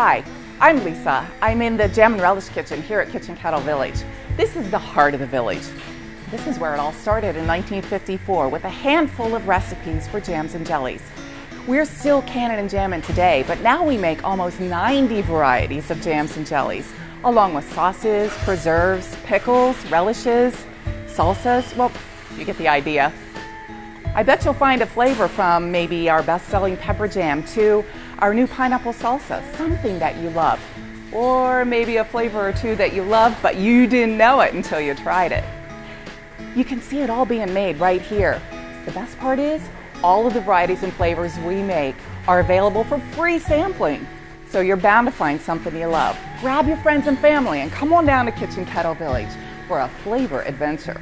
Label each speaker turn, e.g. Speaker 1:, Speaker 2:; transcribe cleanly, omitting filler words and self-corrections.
Speaker 1: Hi, I'm Lisa. I'm in the Jam Relish Kitchen here at Kitchen Kettle Village. This is the heart of the village. This is where it all started in 1954 with a handful of recipes for jams and jellies. We're still canning and jamming today, but now we make almost 90 varieties of jams and jellies, along with sauces, preserves, pickles, relishes, salsas. Well, you get the idea. I bet you'll find a flavor from maybe our best-selling pepper jam to our new pineapple salsa, something that you love. Or maybe a flavor or two that you love, but you didn't know it until you tried it. You can see it all being made right here. The best part is, all of the varieties and flavors we make are available for free sampling. So you're bound to find something you love. Grab your friends and family and come on down to Kitchen Kettle Village for a flavor adventure.